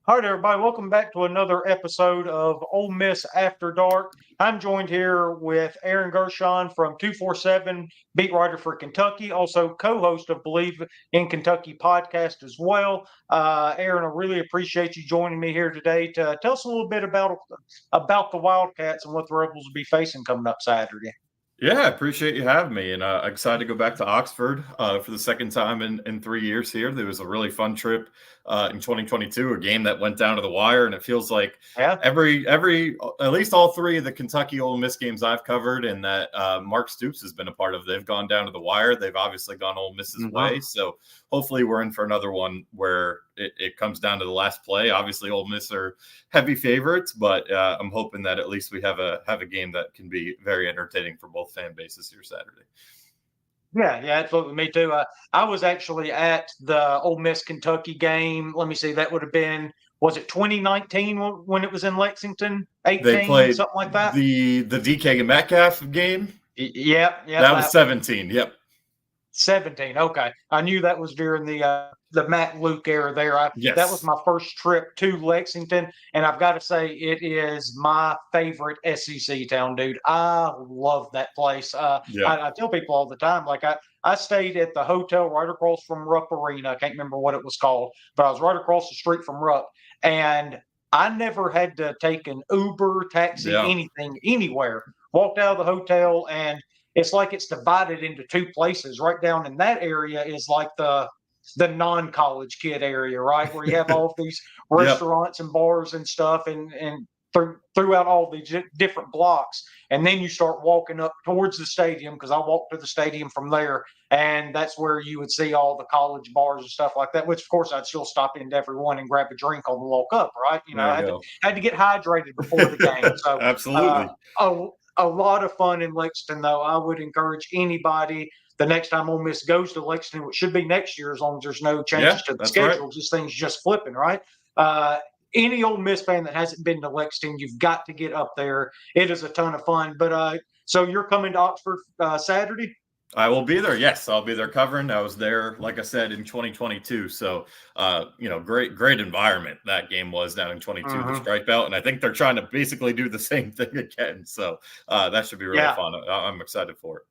All right, everybody, welcome back to another episode of Ole Miss After Dark. I'm joined here with Aaron Gershon from 247, beat writer for Kentucky, also co-host of Believe in Kentucky podcast as well. Aaron, I really appreciate you joining me here today to tell us a little bit about the Wildcats and what the Rebels will be facing coming up Saturday. Yeah, I appreciate you having me, and excited to go back to Oxford for the second time in 3 years here. There was a really fun trip in 2022, a game that went down to the wire, and it feels like Yeah. every at least all three of the Kentucky Ole Miss games I've covered and that Mark Stoops has been a part of, they've gone down to the wire. They've obviously gone Ole Miss's way, so hopefully we're in for another one where it comes down to the last play. Obviously, Ole Miss are heavy favorites, but I'm hoping that at least we have a game that can be very entertaining for both fan bases here Saturday. Yeah, absolutely. Me too. I was actually at the Ole Miss Kentucky game. Let me see. That would have been, was it 2019 when it was in Lexington? They 18, played something like that. the DK and Metcalf game. Yep, That was 17. Yep. 17. Okay, I knew that was during the Matt Luke era. That was Yes. my first trip to Lexington, and I've got to say it is my favorite SEC town, dude. I love that place. Yeah. I tell people all the time, like I stayed at the hotel right across from Rupp Arena. I can't remember what it was called, but I was right across the street from Rupp, and I never had to take an Uber, taxi, Yeah. anything, anywhere. Walked out of the hotel and it's like it's divided into two places. Right down in that area is like the non-college kid area, right, where you have all of these Yep. restaurants and bars and stuff, and throughout all these different blocks. And then you start walking up towards the stadium because I walked to the stadium from there, and that's where you would see all the college bars and stuff like that. Which, of course, I'd still stop into every one and grab a drink on the walk up, right? You know, There I you go. had to get hydrated before the game, so. Uh, Absolutely. a lot of fun in Lexington, though. I would encourage anybody the next time Ole Miss goes to Lexington, which should be next year as long as there's no changes Yeah, to the that's right. schedule. This thing's just flipping, right? Uh, any Ole Miss fan that hasn't been to Lexington, you've got to get up there. It is a ton of fun. But so you're coming to Oxford Saturday? I will be there. Yes, I'll be there covering. I was there, like I said, in 2022. So, great environment that game was down in 22, the Mm-hmm. stripe out. And I think they're trying to basically do the same thing again. So that should be really Yeah. fun. I'm excited for it.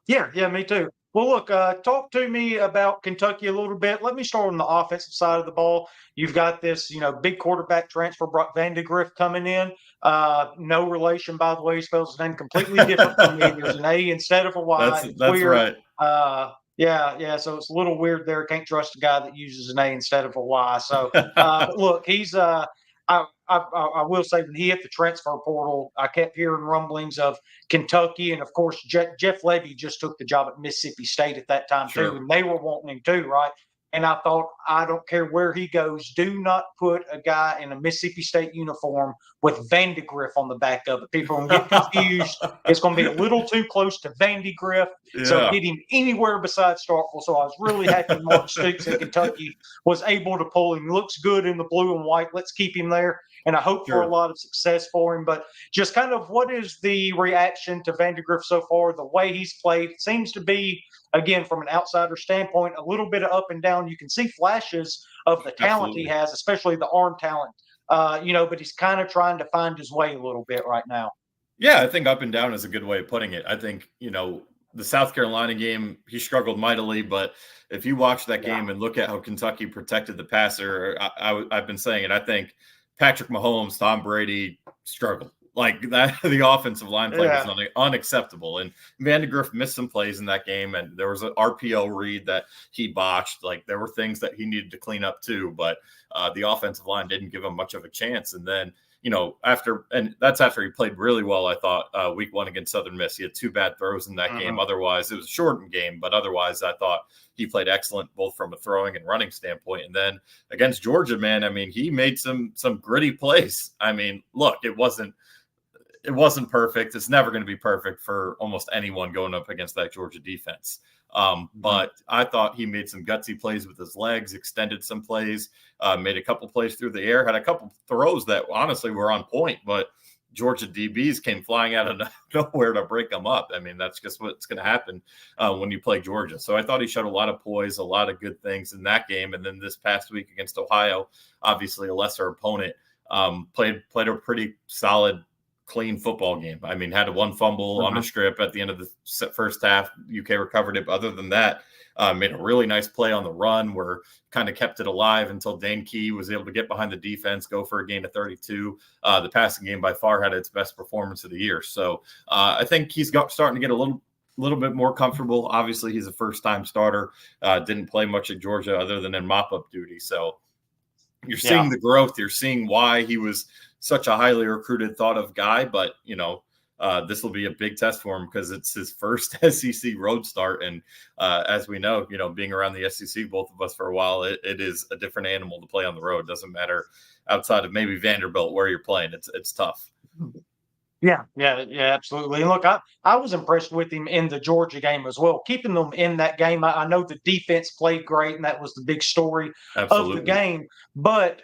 Yeah, me too. Well, look, talk to me about Kentucky a little bit. Let me start on the offensive side of the ball. You've got this, big quarterback transfer, Brock Vandegrift, coming in. No relation, by the way. He spells his name completely different from me. There's an A instead of a Y. It's That's weird. right. Yeah. So it's a little weird there. Can't trust a guy that uses an A instead of a Y. So, but look, he's. I will say when he hit the transfer portal, I kept hearing rumblings of Kentucky, and of course Jeff Levy just took the job at Mississippi State at that time too, Sure. and they were wanting him too, right? And I thought, I don't care where he goes, do not put a guy in a Mississippi State uniform with Vandegrift on the back of it. People are going to get confused. It's going to be a little too close to Vandegrift. So Yeah. get him anywhere besides Starkville. So I was really happy Mark Stoops in Kentucky was able to pull him. Looks good in the blue and white. Let's keep him there. And I hope for a Sure. lot of success for him. But just kind of what is the reaction to Vandegrift so far? The way he's played seems to be, again, from an outsider standpoint, a little bit of up and down. You can see flashes of the talent he Absolutely. has, especially the arm talent, but he's kind of trying to find his way a little bit right now. Yeah, I think up and down is a good way of putting it. I think, the South Carolina game, he struggled mightily, but if you watch that game and look at how Kentucky protected the passer, I've been saying it. I think Patrick Mahomes, Tom Brady struggled like that. The offensive line play was unacceptable, and Vandegrift missed some plays in that game, and there was an RPO read that he botched. Like there were things that he needed to clean up too, but the offensive line didn't give him much of a chance. And then that's after he played really well, I thought, week one against Southern Miss. He had two bad throws in that game. Otherwise, it was a shortened game, but otherwise, I thought he played excellent, both from a throwing and running standpoint. And then against Georgia, man, I mean, he made some gritty plays. I mean, look, it wasn't perfect. It's never going to be perfect for almost anyone going up against that Georgia defense. But I thought he made some gutsy plays with his legs, extended some plays, made a couple plays through the air, had a couple throws that honestly were on point, but Georgia DBs came flying out of nowhere to break them up. I mean, that's just what's going to happen when you play Georgia. So I thought he showed a lot of poise, a lot of good things in that game. And then this past week against Ohio, obviously a lesser opponent, played a pretty solid, clean football game. I mean, had one fumble on the strip at the end of the first half. UK recovered it. But other than that, made a really nice play on the run where kind of kept it alive until Dane Key was able to get behind the defense, go for a gain of 32. The passing game by far had its best performance of the year. So I think he's starting to get a little bit more comfortable. Obviously, he's a first-time starter. Didn't play much at Georgia other than in mop-up duty. So you're seeing the growth. You're seeing why he was such a highly recruited, thought of guy. But, this will be a big test for him because it's his first SEC road start. And as we know, being around the SEC, both of us for a while, it is a different animal to play on the road. Doesn't matter outside of maybe Vanderbilt where you're playing. It's tough. Yeah, absolutely. And look, I was impressed with him in the Georgia game as well. Keeping them in that game, I know the defense played great, and that was the big story of the game. But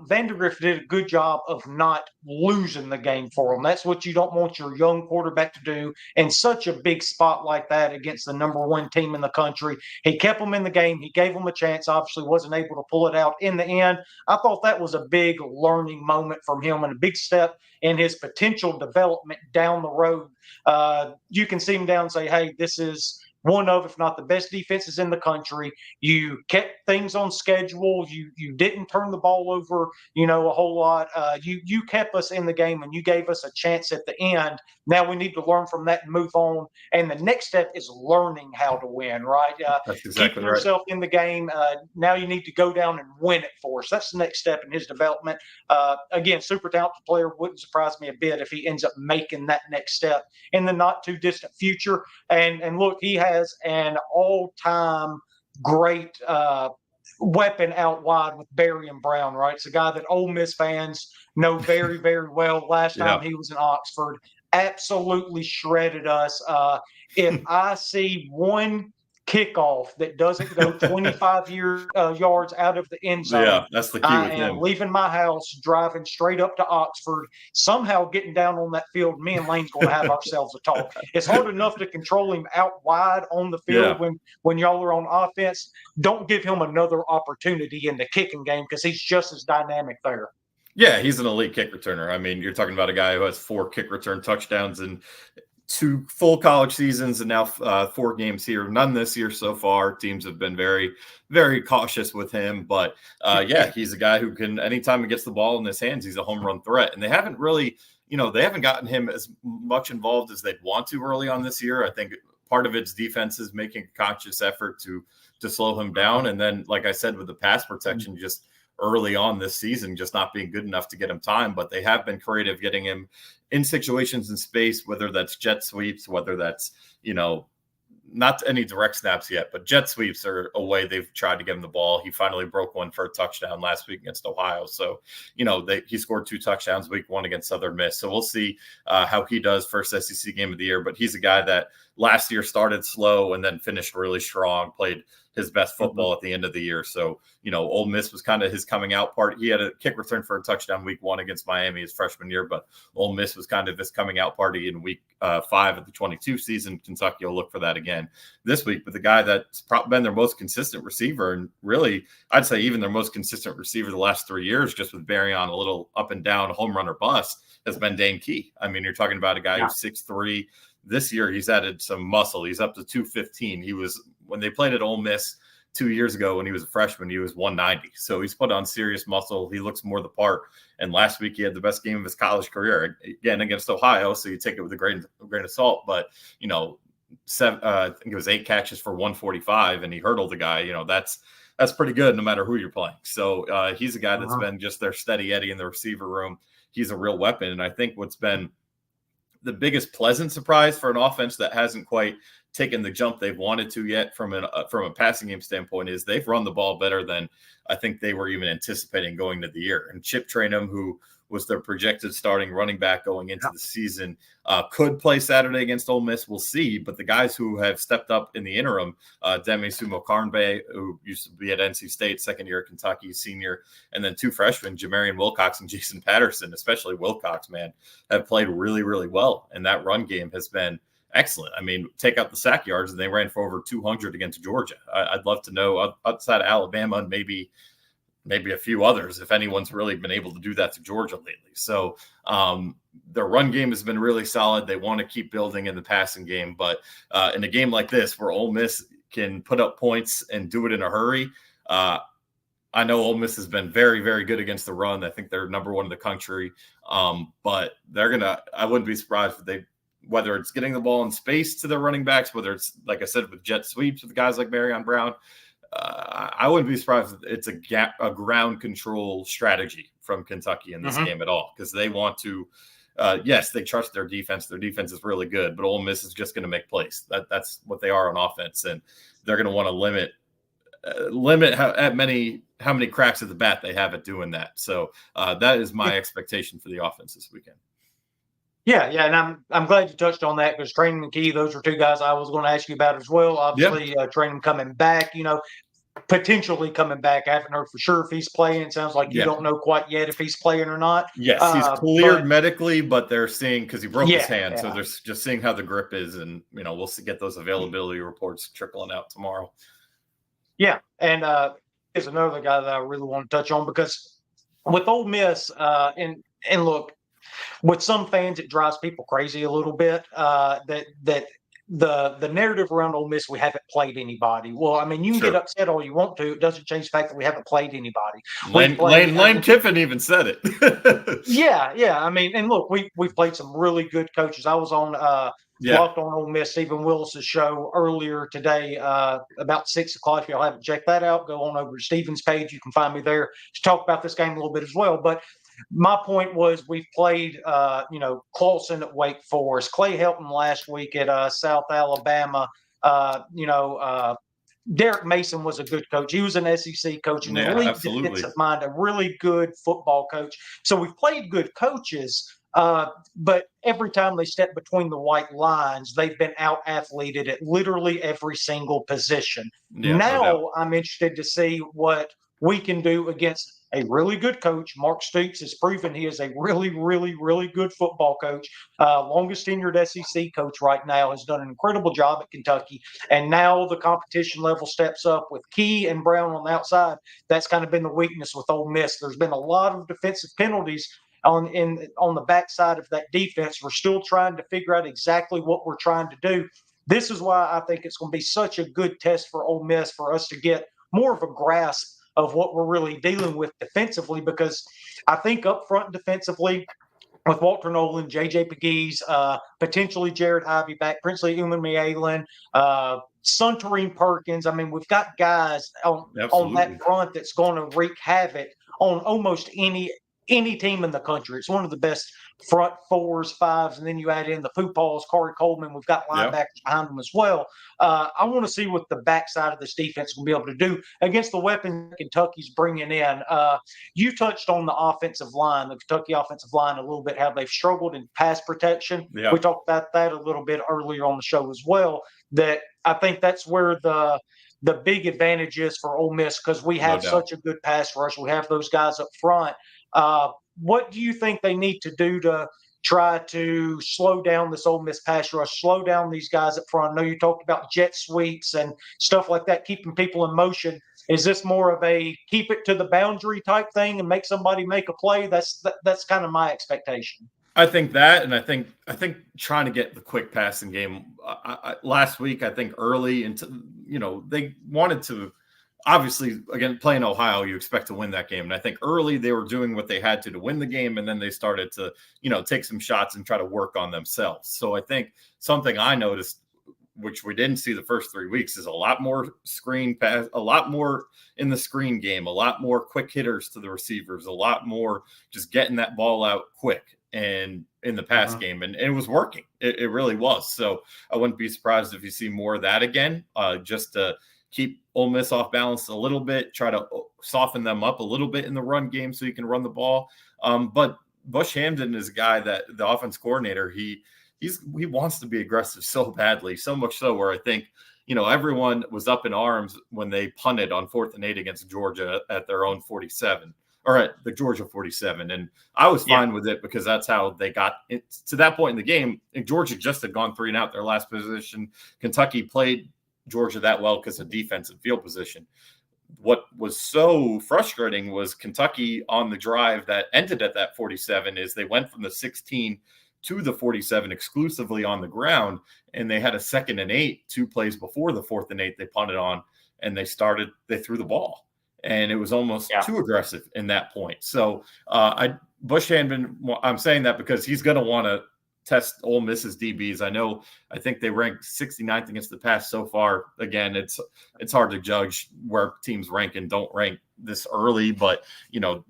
Vandegrift did a good job of not losing the game for them. That's what you don't want your young quarterback to do in such a big spot like that against the number one team in the country. He kept them in the game. He gave them a chance. Obviously, wasn't able to pull it out in the end. I thought that was a big learning moment from him and a big step in his potential development down the road. You can see him down and say, hey, this is one of, if not the best defenses in the country. You kept things on schedule. You didn't turn the ball over, a whole lot. You kept us in the game and you gave us a chance at the end. Now we need to learn from that and move on. And the next step is learning how to win, right? That's exactly keeping yourself in the game. Now you need to go down and win it for us. That's the next step in his development. Again, super talented player. Wouldn't surprise me a bit if he ends up making that next step in the not too distant future. And look, he has an all-time great weapon out wide with Barry and Brown, right? It's a guy that Ole Miss fans know very, very well. Last time he was in Oxford, absolutely shredded us. If I see one kickoff that doesn't go 25 yards out of the end zone, yeah, that's the key I with am him. leaving my house, driving straight up to Oxford, somehow getting down on that field. Me and Lane's going to have ourselves a talk. It's hard enough to control him out wide on the field when y'all are on offense. Don't give him another opportunity in the kicking game because he's just as dynamic there. Yeah, he's an elite kick returner. I mean, you're talking about a guy who has 4 kick return touchdowns in 2 full college seasons and now 4 games here. None this year so far. Teams have been very, very cautious with him. But, he's a guy who can, anytime he gets the ball in his hands, he's a home run threat. And they haven't really, they haven't gotten him as much involved as they'd want to early on this year. I think part of it's defense is making a conscious effort to slow him down. And then, like I said, with the pass protection, just early on this season, just not being good enough to get him time. But they have been creative getting him in situations in space, whether that's jet sweeps, whether that's, not any direct snaps yet, but jet sweeps are a way they've tried to get him the ball. He finally broke one for a touchdown last week against Ohio. So, he scored 2 touchdowns week 1 against Southern Miss. So we'll see how he does first SEC game of the year. But he's a guy that last year started slow and then finished really strong, played his best football at the end of the year. So, Ole Miss was kind of his coming out part. He had a kick return for a touchdown week 1 against Miami his freshman year, but Ole Miss was kind of his coming out party in week 5 of the 22 season. Kentucky will look for that again this week. But the guy that's been their most consistent receiver, and really, I'd say even their most consistent receiver the last 3 years, just with Barry on a little up and down, home run or bust, has been Dane Key. I mean, you're talking about a guy who's 6'3". This year, he's added some muscle. He's up to 215. He was, when they played at Ole Miss 2 years ago when he was a freshman, he was 190. So he's put on serious muscle. He looks more the part. And last week, he had the best game of his college career, again, against Ohio. So you take it with a grain of salt. But, I think it was 8 catches for 145, and he hurdled the guy. That's pretty good no matter who you're playing. So he's a guy that's been just their steady Eddie in the receiver room. He's a real weapon. And I think what's been the biggest pleasant surprise for an offense that hasn't quite taken the jump they've wanted to yet from a passing game standpoint is they've run the ball better than I think they were even anticipating going into the year. And Chip Trayanum, who was their projected starting running back going into the season, could play Saturday against Ole Miss. We'll see. But the guys who have stepped up in the interim, Demi Sumo-Karnbe, who used to be at NC State, second year at Kentucky, senior, and then two freshmen, Jamarian Wilcox and Jason Patterson, especially Wilcox, man, have played really, really well. And that run game has been excellent. I mean, take out the sack yards, and they ran for over 200 against Georgia. I'd love to know, outside of Alabama and maybe a few others, if anyone's really been able to do that to Georgia lately. So their run game has been really solid. They want to keep building in the passing game. But in a game like this where Ole Miss can put up points and do it in a hurry, I know Ole Miss has been very, very good against the run. I think they're number one in the country. But I wouldn't be surprised if whether it's getting the ball in space to their running backs, whether it's, like I said, with jet sweeps with guys like Marion Brown, I wouldn't be surprised if it's a ground control strategy from Kentucky in this game at all, because they want to, yes, they trust their defense. Their defense is really good, but Ole Miss is just going to make plays. That's what they are on offense, and they're going to want to limit how many cracks at the bat they have at doing that. So that is my expectation for the offense this weekend. Yeah, and I'm glad you touched on that, because Trayanum and Key, those are two guys I was going to ask you about as well. Obviously, Trayanum coming back, potentially coming back. I haven't heard for sure if he's playing. It sounds like you don't know quite yet if he's playing or not. Yes, he's cleared medically, but they're seeing, because he broke his hand, so they're just seeing how the grip is, and we'll get those availability reports trickling out tomorrow. Yeah, and is another guy that I really want to touch on, because with Ole Miss, and look, with some fans, it drives people crazy a little bit, that the narrative around Ole Miss, we haven't played anybody. Well, I mean, you can get upset all you want to. It doesn't change the fact that we haven't played anybody. Lane Kiffin even said it. Yeah. I mean, and look, we've played some really good coaches. I was on Locked on Ole Miss, Stephen Willis's show earlier today, about 6 o'clock. If y'all haven't checked that out, go on over to Stephen's page. You can find me there to talk about this game a little bit as well. But my point was, we've played, Clawson at Wake Forest, Clay Helton last week at South Alabama. Derek Mason was a good coach. He was an SEC coach and a really defensive mind, a really good football coach. So we've played good coaches, but every time they step between the white lines, they've been out-athleted at literally every single position. Now I'm interested to see what we can do against a really good coach. Mark Stoops has proven he is a really, really, really good football coach. Longest tenured SEC coach right now, has done an incredible job at Kentucky. And now the competition level steps up with Key and Brown on the outside. That's kind of been the weakness with Ole Miss. There's been a lot of defensive penalties on the backside of that defense. We're still trying to figure out exactly what we're trying to do. This is why I think it's going to be such a good test for Ole Miss, for us to get more of a grasp of what we're really dealing with defensively, because I think up front defensively, with Walter Nolan, J.J. Pegues, potentially Jared Ivey back, Princely Umanmielen, Suntarine Perkins. I mean, we've got guys on that front that's going to wreak havoc on almost any team in the country. It's one of the best front fours, fives, and then you add in the Footballs, Corey Coleman. We've got linebackers behind them as well. I want to see what the backside of this defense will be able to do against the weapons Kentucky's bringing in. You touched on the offensive line, the Kentucky offensive line, a little bit, how they've struggled in pass protection. We talked about that a little bit earlier on the show as well, that I think that's where the big advantage is for Ole Miss, because we have such a good pass rush. We have those guys up front. What do you think they need to do to try to slow down this Ole Miss pass rush, slow down these guys up front? I know you talked about jet sweeps and stuff like that, keeping people in motion. Is this more of a keep it to the boundary type thing and make somebody make a play? That's kind of my expectation. I think that, and I think trying to get the quick passing game. Last week, I think early into, they wanted to. Obviously, again, playing Ohio, you expect to win that game. And I think early they were doing what they had to win the game. And then they started to, take some shots and try to work on themselves. So I think something I noticed, which we didn't see the first 3 weeks, is a lot more screen pass, a lot more in the screen game, a lot more quick hitters to the receivers, a lot more just getting that ball out quick. And in the pass game, and it was working. It really was. So I wouldn't be surprised if you see more of that again, just to keep Ole Miss off balance a little bit, try to soften them up a little bit in the run game so you can run the ball. But Bush Hamdan is a guy that the offense coordinator, he wants to be aggressive so badly, so much so where I think, everyone was up in arms when they punted on 4th and 8 against Georgia at their own 47 or at the Georgia 47. And I was fine with it because that's how they got to that point in the game. And Georgia just had gone 3 and out their last position. Kentucky played Georgia that well because of defense and field position. What was so frustrating was Kentucky on the drive that ended at that 47 is they went from the 16 to the 47 exclusively on the ground, and they had a 2nd and 8 2 plays before the 4th and 8 they punted on, and they threw the ball, and it was almost too aggressive in that point. So Bush Hamdan, I'm saying that because he's going to want to test Ole Miss's DBs. I think they ranked 69th against the pass so far. Again, it's hard to judge where teams rank and don't rank this early, but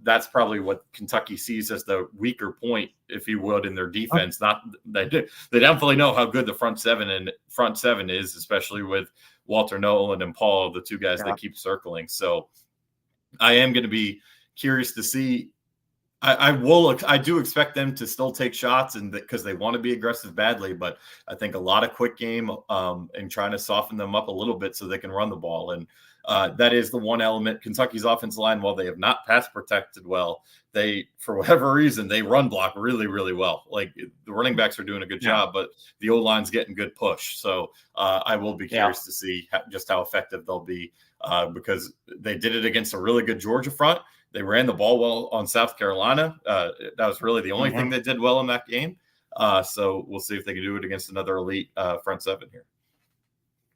that's probably what Kentucky sees as the weaker point, if you would, in their defense. Not they definitely know how good the front seven is, especially with Walter Nolan and Paul, the 2 guys they keep circling. So I am going to be curious to see. I do expect them to still take shots, and because they want to be aggressive badly, but I think a lot of quick game and trying to soften them up a little bit so they can run the ball. And that is the one element. Kentucky's offensive line, while they have not pass protected well, they, for whatever reason, they run block really, really well. Like the running backs are doing a good job, but the O-line's getting good push. So I will be curious to see just how effective they'll be because they did it against a really good Georgia front. They ran the ball well on South Carolina. That was really the only thing they did well in that game. So we'll see if they can do it against another elite front seven here.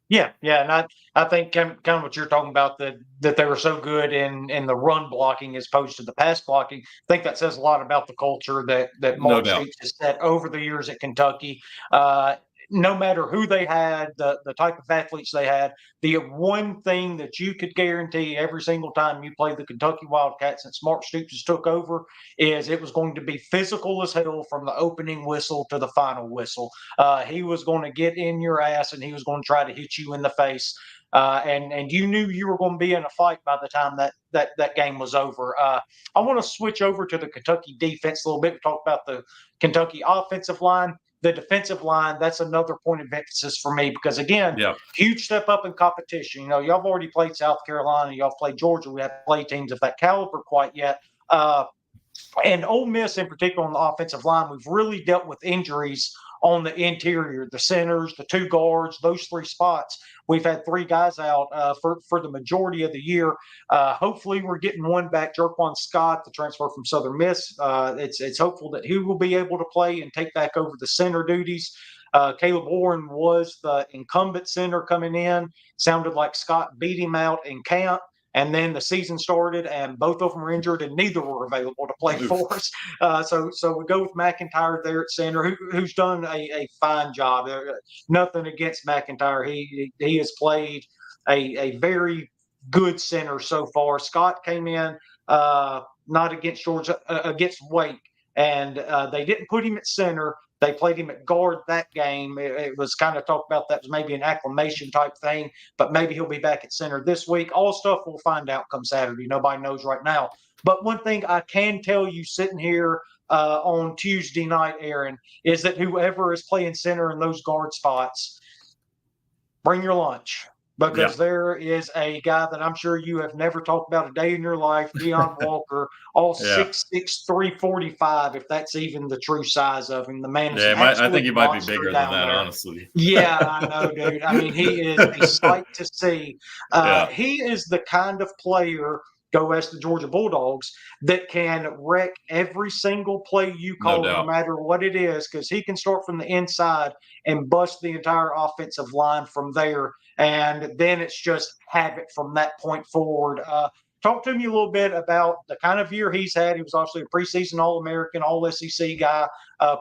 Yeah, and I think kind of what you're talking about, that they were so good in the run blocking as opposed to the pass blocking. I think that says a lot about the culture that Mark Stoops has set over the years at Kentucky. No matter who they had, the type of athletes they had, the one thing that you could guarantee every single time you played the Kentucky Wildcats since Mark Stoops took over is it was going to be physical as hell from the opening whistle to the final whistle. He was going to get in your ass and he was going to try to hit you in the face. And you knew you were going to be in a fight by the time that game was over. I want to switch over to the Kentucky defense a little bit. We talked about the Kentucky offensive line. The defensive line, that's another point of emphasis for me because, again, huge step up in competition. Y'all have already played South Carolina. Y'all have played Georgia. We haven't played teams of that caliber quite yet. And Ole Miss, in particular, on the offensive line, we've really dealt with injuries on the interior, the centers, the 2 guards, those 3 spots. We've had 3 guys out for the majority of the year. Hopefully, we're getting one back, Jerquan Scott, the transfer from Southern Miss. It's hopeful that he will be able to play and take back over the center duties. Caleb Warren was the incumbent center coming in. Sounded like Scott beat him out in camp. And then the season started, and both of them were injured, and neither were available to play for us. So we go with McIntyre there at center, who's done a fine job. Nothing against McIntyre. He has played a very good center so far. Scott came in not against Georgia, against Wake, and they didn't put him at center. They played him at guard that game. It was kind of talked about that was maybe an acclimation type thing, but maybe he'll be back at center this week. All stuff we'll find out come Saturday. Nobody knows right now. But one thing I can tell you sitting here on Tuesday night, Aaron, is that whoever is playing center in those guard spots, bring your lunch. Because there is a guy that I'm sure you have never talked about a day in your life, Deion Walker, all 6'6", 345, if that's even the true size of him. The man is I think he might be bigger than that, honestly. Yeah, I know, dude. I mean, he is a sight to see. He is the kind of player, go ask the Georgia Bulldogs, that can wreck every single play you call, no matter what it is, because he can start from the inside and bust the entire offensive line from there. And then it's just havoc from that point forward. Talk to me a little bit about the kind of year he's had. He was obviously a preseason All-American, All-SEC guy.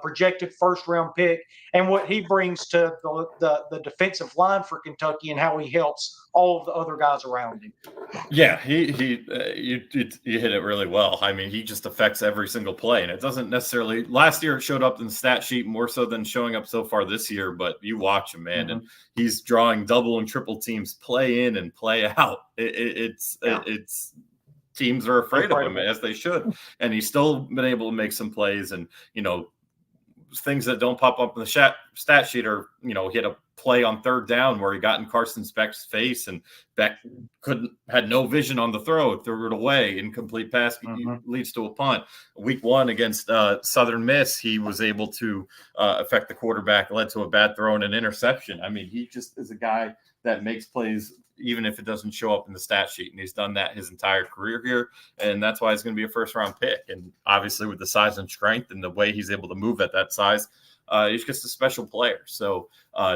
projected first-round pick, and what he brings to the defensive line for Kentucky and how he helps all of the other guys around him. Yeah, you hit it really well. I mean, he just affects every single play, and it doesn't necessarily. Last year, it showed up in the stat sheet more so than showing up so far this year. But you watch him, man, and he's drawing double and triple teams, play in and play out. It's teams are afraid of him, as they should, and he's still been able to make some plays. And things that don't pop up in the stat sheet are, he had a play on third down where he got in Carson Beck's face, and Beck had no vision on the throw, threw it away, incomplete pass leads to a punt. Week 1 against Southern Miss, he was able to affect the quarterback, led to a bad throw and an interception. I mean, he just is a guy that makes plays even if it doesn't show up in the stat sheet, and he's done that his entire career here, and that's why he's going to be a first-round pick. And obviously with the size and strength and the way he's able to move at that size, he's just a special player. So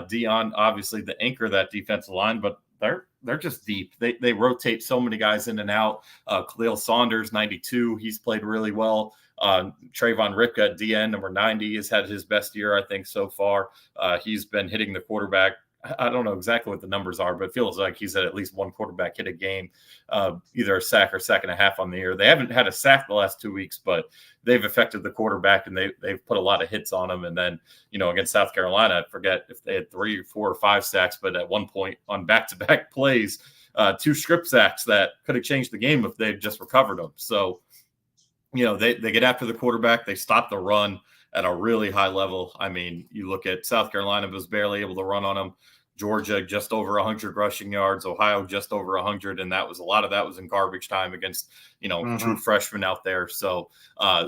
Dion, obviously the anchor of that defensive line, but they're just deep. They rotate so many guys in and out. Khalil Saunders, 92, he's played really well. Trayvon Ripka at DN, number 90, has had his best year, I think, so far. He's been hitting the quarterback. I don't know exactly what the numbers are, but it feels like he's had at least one quarterback hit a game, either a sack or sack and a half on the year. They haven't had a sack the last 2 weeks, but they've affected the quarterback, and they've put a lot of hits on him. And then, against South Carolina, I forget if they had 3 or 4 or 5 sacks, but at one point on back-to-back plays, 2 strip sacks that could have changed the game if they'd just recovered them. So, they get after the quarterback. They stop the run at a really high level. I mean, you look at South Carolina was barely able to run on them. Georgia just over 100 rushing yards. Ohio just over 100, and a lot of that was in garbage time against true freshmen out there. So I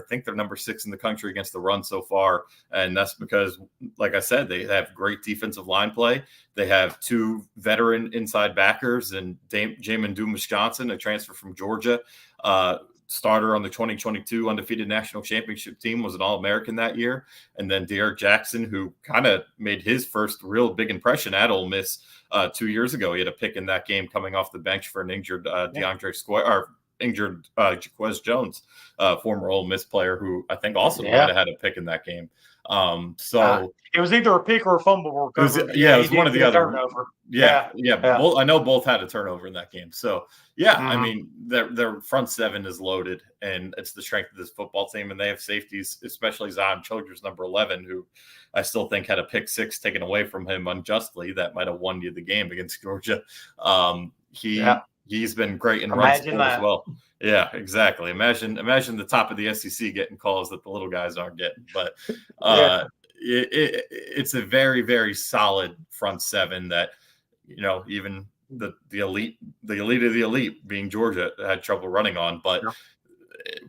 think they're number 6 in the country against the run so far, and that's because, like I said, they have great defensive line play. They have 2 veteran inside backers, and Jamin Dumas-Johnson, a transfer from Georgia. Starter on the 2022 undefeated national championship team, was an All-American that year. And then Derek Jackson, who kind of made his first real big impression at Ole Miss 2 years ago. He had a pick in that game coming off the bench for an injured Jaquez Jones, former Ole Miss player, who I think also might have had a pick in that game. It was either a pick or a fumble recovery. It was one of the other. Turnover. Yeah. I know both had a turnover in that game. So, I mean, their front 7 is loaded, and it's the strength of this football team. And they have safeties, especially Zion Childress, number 11, who I still think had a pick 6 taken away from him unjustly that might have won you the game against Georgia. He's been great in run support as well. Yeah, exactly. Imagine the top of the SEC getting calls that the little guys aren't getting. But it's a very, very solid front 7 that, even the elite of the elite, being Georgia, had trouble running on. But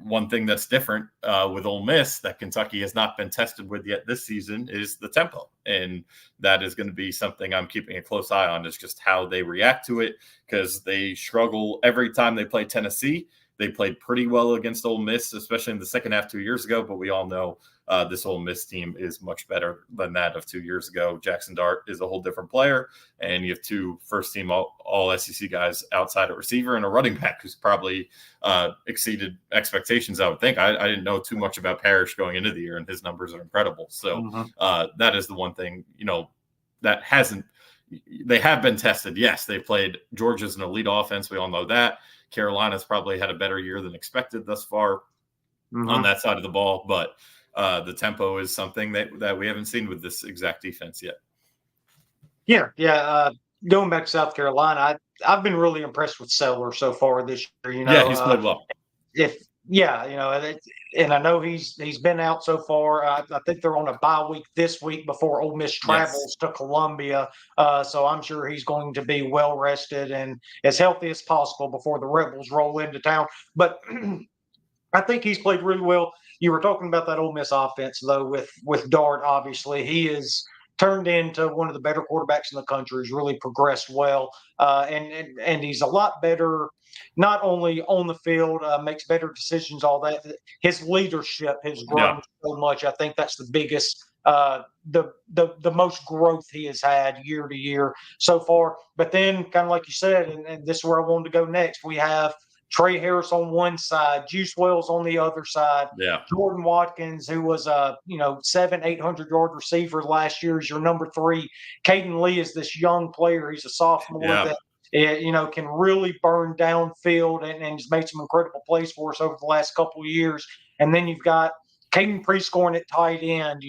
one thing that's different with Ole Miss that Kentucky has not been tested with yet this season is the tempo. And that is going to be something I'm keeping a close eye on, is just how they react to it, because they struggle every time they play Tennessee. They played pretty well against Ole Miss, especially in the second half 2 years ago. But we all know this Ole Miss team is much better than that of 2 years ago. Jackson Dart is a whole different player, and you have 2 first-team all SEC guys outside a receiver and a running back who's probably exceeded expectations, I would think. I didn't know too much about Parrish going into the year, and his numbers are incredible. So that is the one thing, that hasn't – they have been tested. Yes, they played – Georgia's an elite offense. We all know that. Carolina's probably had a better year than expected thus far on that side of the ball, but the tempo is something that we haven't seen with this exact defense yet. Going back to South Carolina, I've been really impressed with Seller so far this year. He's played well. And I know he's been out so far. I think they're on a bye week this week before Ole Miss travels to Columbia. So I'm sure he's going to be well rested and as healthy as possible before the Rebels roll into town. But I think he's played really well. You were talking about that Ole Miss offense, though, with Dart. Obviously, he is turned into one of the better quarterbacks in the country. He's really progressed well, and he's a lot better. Not only on the field, makes better decisions, all that. His leadership has grown so much. I think that's the biggest, the most growth he has had year to year so far. But then, kind of like you said, and this is where I wanted to go next, we have Trey Harris on one side, Juice Wells on the other side. Yeah. Jordan Watkins, who was a 700-800 yard receiver last year, is your number 3. Caden Lee is this young player. He's a sophomore Yeah. that can really burn downfield and has made some incredible plays for us over the last couple of years. And then you've got Caden Prescorn at tight end,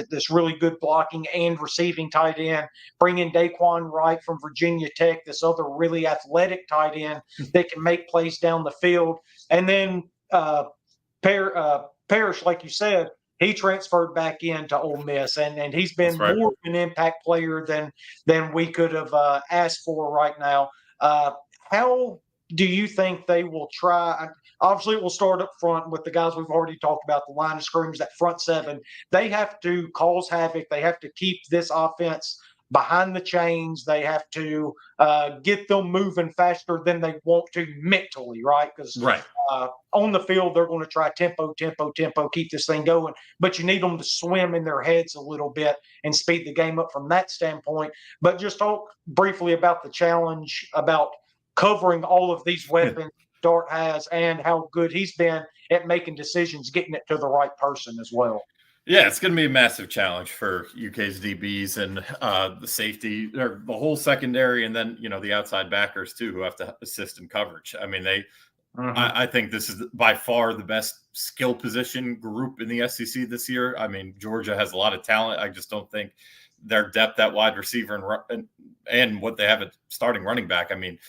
this really good blocking and receiving tight end. Bring in Daquan Wright from Virginia Tech, this other really athletic tight end that can make plays down the field. And then Parrish, like you said, he transferred back into Ole Miss, and he's been That's right. more of an impact player than we could have asked for right now. How do you think they will try? Obviously, it will start up front with the guys we've already talked about, the line of scrimmage, that front 7. They have to cause havoc. They have to keep this offense behind the chains. They have to get them moving faster than they want to mentally, right? Because Right. On the field, they're going to try tempo, keep this thing going. But you need them to swim in their heads a little bit and speed the game up from that standpoint. But just talk briefly about the challenge, about covering all of these weapons Dart has and how good he's been at making decisions, getting it to the right person as well. Yeah, it's going to be a massive challenge for UK's DBs and the safety, or the whole secondary, and then the outside backers too, who have to assist in coverage. I mean, I think this is by far the best skill position group in the SEC this year. I mean, Georgia has a lot of talent. I just don't think their depth at wide receiver and what they have at starting running back. I mean,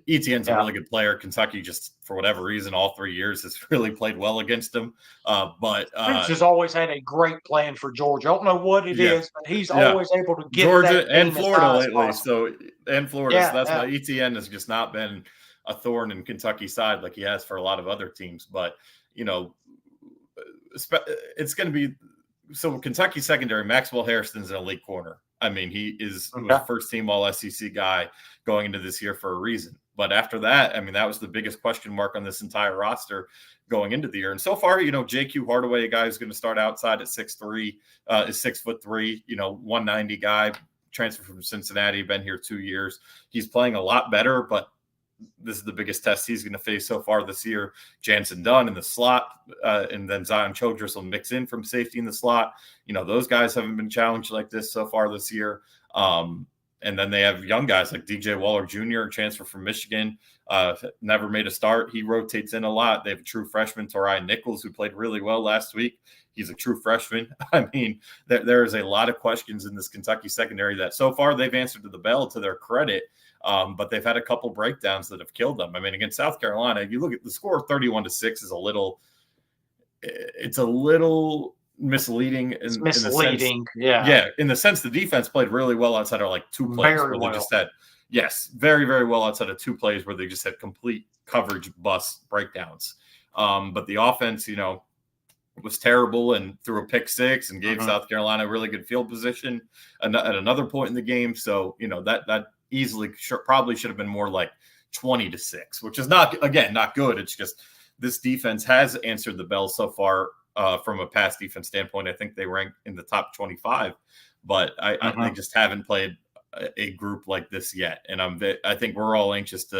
Etienne's a really good player. Kentucky, just for whatever reason, all 3 years has really played well against him. But Prince has always had a great plan for Georgia. I don't know what it is, but he's always able to get Georgia that and Florida lately. So that's why Etienne has just not been a thorn in Kentucky's side like he has for a lot of other teams. But it's going to be so. Kentucky secondary, Maxwell Harrison's an elite corner. I mean, he was first team all SEC guy going into this year for a reason. But after that, I mean, that was the biggest question mark on this entire roster going into the year. And so far, JQ Hardaway, a guy who's going to start outside at 6'3", is 6'3", 190 guy, transferred from Cincinnati, been here 2 years. He's playing a lot better, but this is the biggest test he's going to face so far this year. Jansen Dunn in the slot, and then Zion Childress will mix in from safety in the slot. Those guys haven't been challenged like this so far this year. And then they have young guys like DJ Waller Jr., transfer from Michigan, never made a start. He rotates in a lot. They have a true freshman, Torian Nichols, who played really well last week. He's a true freshman. I mean, there is a lot of questions in this Kentucky secondary that so far they've answered to the bell, to their credit. But they've had a couple breakdowns that have killed them. I mean, against South Carolina, you look at the score 31-6 is a little misleading. It's misleading. In the sense the defense played really well outside of like 2 plays very where they just had, very, very well outside of 2 plays where they just had complete coverage bust breakdowns. But the offense, was terrible and threw a pick 6 and gave South Carolina a really good field position at another point in the game. So, that easily probably should have been more like 20-6, which is not good. It's just this defense has answered the bell so far from a pass defense standpoint. I think they rank in the top 25, but I just haven't played a group like this yet. And I think we're all anxious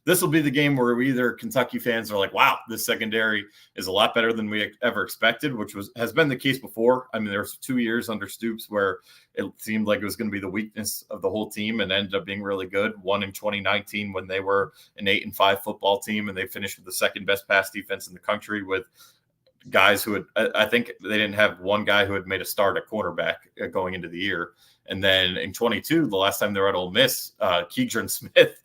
this will be the game where either Kentucky fans are like, wow, this secondary is a lot better than we ever expected, which has been the case before. I mean, there was 2 years under Stoops where it seemed like it was going to be the weakness of the whole team and ended up being really good. One in 2019 when they were an 8-5 football team and they finished with the second best pass defense in the country with guys who I think they didn't have one guy who had made a start at quarterback going into the year. And then in 22, the last time they were at Ole Miss, Keegan Smith,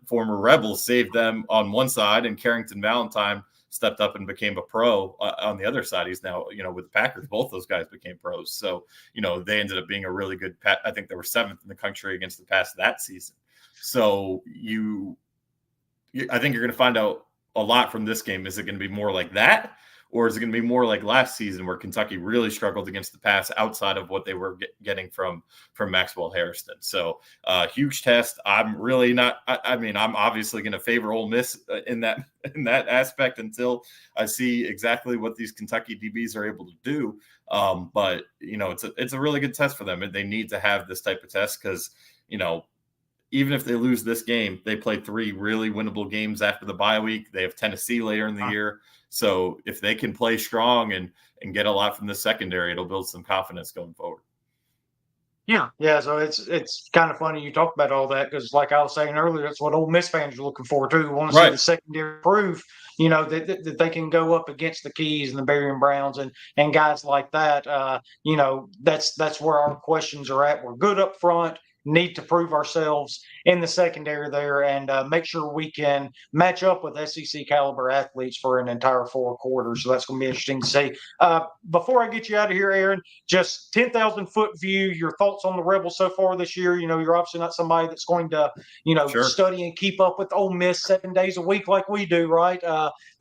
former Rebel, saved them on one side, and Carrington Valentine stepped up and became a pro on the other side. He's now, with the Packers. Both those guys became pros. So, they ended up being a really good I think they were 7th in the country against the pass that season. So I think you're going to find out a lot from this game. Is it going to be more like that? Or is it going to be more like last season where Kentucky really struggled against the pass outside of what they were getting from Maxwell Harrison? So huge test. I'm really not. I mean, I'm obviously going to favor Ole Miss in that aspect until I see exactly what these Kentucky DBs are able to do. But it's a really good test for them. They need to have this type of test because even if they lose this game, they play 3 really winnable games after the bye week. They have Tennessee later in the year. So if they can play strong and get a lot from the secondary, it'll build some confidence going forward. Yeah. So it's kind of funny you talk about all that because, like I was saying earlier, that's what Ole Miss fans are looking forward to. We want to see the secondary prove, that they can go up against the Keys and the Berrien Browns and guys like that. That's where our questions are at. We're good up front. Need to prove ourselves in the secondary there and make sure we can match up with SEC caliber athletes for an entire 4 quarters. So that's going to be interesting to see. Before I get you out of here, Aaron, just 10,000 foot view, your thoughts on the Rebels so far this year. You're obviously not somebody that's going to, study and keep up with Ole Miss 7 days a week like we do, right?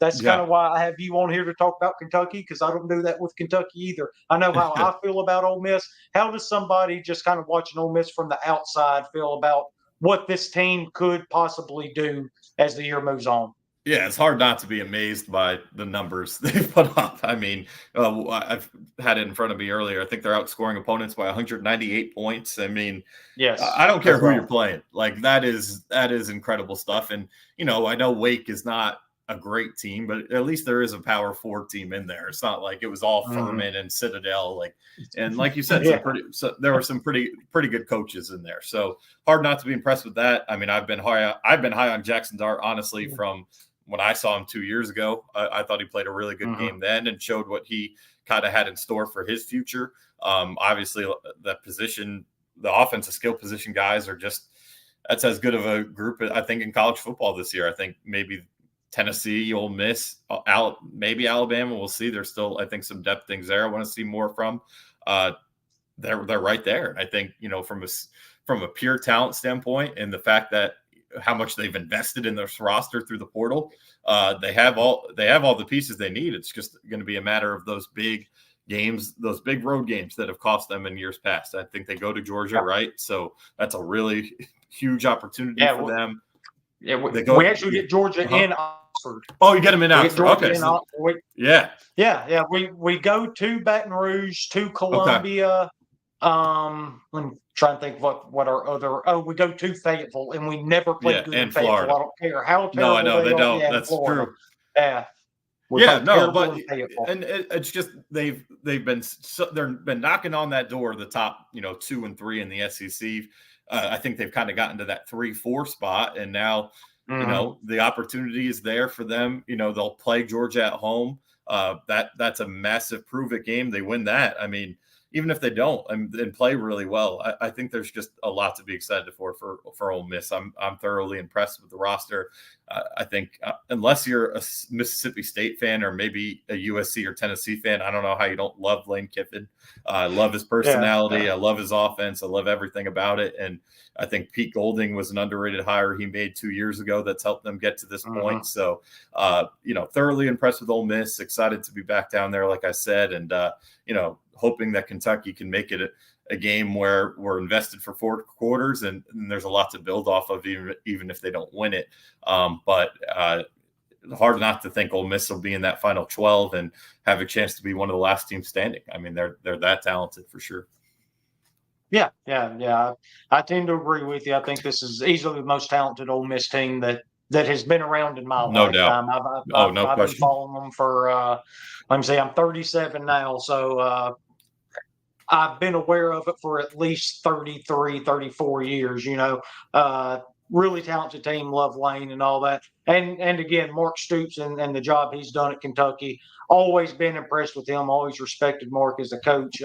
That's kind of why I have you on here to talk about Kentucky, because I don't do that with Kentucky either. I know how I feel about Ole Miss. How does somebody just kind of watching Ole Miss from the outside feel about what this team could possibly do as the year moves on? Yeah, it's hard not to be amazed by the numbers they've put up. I mean, I've had it in front of me earlier. I think they're outscoring opponents by 198 points. I mean, yes, I don't care who you're playing. Like that is incredible stuff. And I know Wake is not a great team, but at least there is a Power 4 team in there. It's not like it was all Furman and Citadel. And like you said, there were some pretty good coaches in there. So hard not to be impressed with that. I mean, I've been high on Jackson Dart, honestly, from when I saw him 2 years ago. I thought he played a really good game then and showed what he kind of had in store for his future. Obviously, that position, the offensive skill position guys that's as good of a group, I think, in college football this year. I think maybe Tennessee, Ole Miss, maybe Alabama. We'll see. There's still, I think, some depth things there I want to see more from. They're right there. I think, from a pure talent standpoint and the fact that how much they've invested in this roster through the portal, they have all the pieces they need. It's just going to be a matter of those big games, those big road games that have cost them in years past. I think they go to Georgia, right? So that's a really huge opportunity for them. Yeah, we actually get Georgia in Oxford. Oh, you get them in Oxford. Okay. Yeah. We go to Baton Rouge, to Columbia. Let me try and think what our other. Oh, we go to Fayetteville, and we never play good in Fayetteville. Florida. I don't care how terrible. No, I know they don't. Yeah, that's true. Yeah. It's just they've been knocking on that door, the top 2 and 3 in the SEC. I think they've kind of gotten to that 3-4 spot, and now the opportunity is there for them. They'll play Georgia at home. That's a massive prove-it game. They win that. I mean, even if they don't and play really well, I think there's just a lot to be excited for Ole Miss. I'm thoroughly impressed with the roster. I think unless you're a Mississippi State fan or maybe a USC or Tennessee fan, I don't know how you don't love Lane Kiffin. I love his personality. I love his offense. I love everything about it. And I think Pete Golding was an underrated hire he made 2 years ago that's helped them get to this point. So, thoroughly impressed with Ole Miss. Excited to be back down there, like I said, and hoping that Kentucky can make it a game where we're invested for 4 quarters and there's a lot to build off of, even if they don't win it. But hard not to think Ole Miss will be in that final 12 and have a chance to be one of the last teams standing. I mean, they're that talented for sure. Yeah. I tend to agree with you. I think this is easily the most talented Ole Miss team that has been around in my lifetime. I've been following them for, let me see, I'm 37 now. So I've been aware of it for at least 33, 34 years, really talented team, love Lane and all that. And again, Mark Stoops and the job he's done at Kentucky, always been impressed with him, always respected Mark as a coach.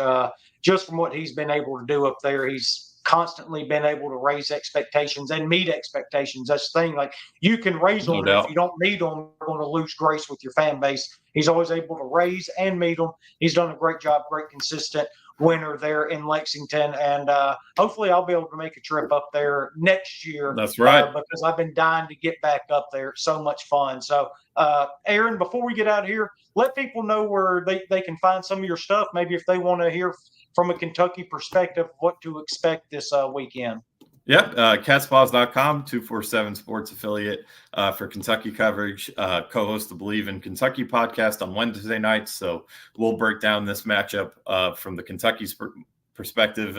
Just from what he's been able to do up there, he's constantly been able to raise expectations and meet expectations. That's the thing. Like, you can raise them, but if you don't meet them, you're going to lose grace with your fan base. He's always able to raise and meet them. He's done a great job, great consistent winner there in Lexington, and hopefully I'll be able to make a trip up there next year. That's right, because I've been dying to get back up there. It's so much fun. So Aaron, before we get out of here, let people know where they can find some of your stuff, maybe if they want to hear from a Kentucky perspective what to expect this weekend. Yep, catspaws.com, 247 Sports affiliate for Kentucky coverage. Co-host the Believe in Kentucky podcast on Wednesday nights. So we'll break down this matchup from the Kentucky perspective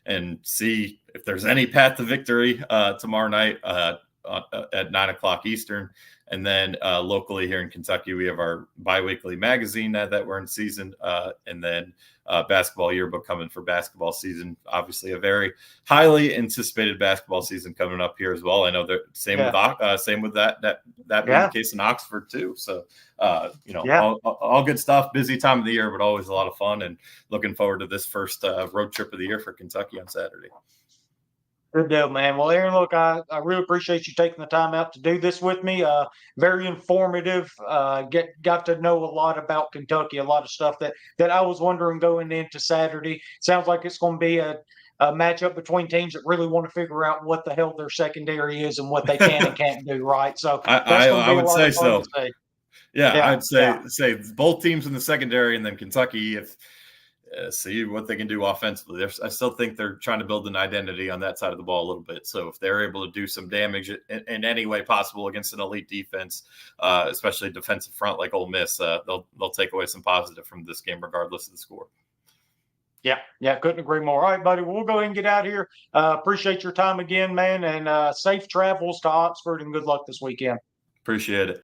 and see if there's any path to victory tomorrow night at 9 o'clock Eastern. And then locally here in Kentucky, we have our biweekly magazine that we're in season, and then basketball yearbook coming for basketball season. Obviously, a very highly anticipated basketball season coming up here as well. I know that same with that being the case in Oxford too. So all good stuff. Busy time of the year, but always a lot of fun. And looking forward to this first road trip of the year for Kentucky on Saturday. Good deal, man. Well, Aaron, look, I really appreciate you taking the time out to do this with me. Very informative. Got to know a lot about Kentucky, a lot of stuff that I was wondering going into Saturday. Sounds like it's going to be a matchup between teams that really want to figure out what the hell their secondary is and what they can and can't do, right? So I would say so. Yeah, I'd say both teams in the secondary, and then Kentucky, if see what they can do offensively. I still think they're trying to build an identity on that side of the ball a little bit. So if they're able to do some damage in any way possible against an elite defense, especially defensive front like Ole Miss, they'll take away some positive from this game regardless of the score. Yeah, couldn't agree more. All right, buddy, we'll go ahead and get out of here. Appreciate your time again, man, and safe travels to Oxford, and good luck this weekend. Appreciate it.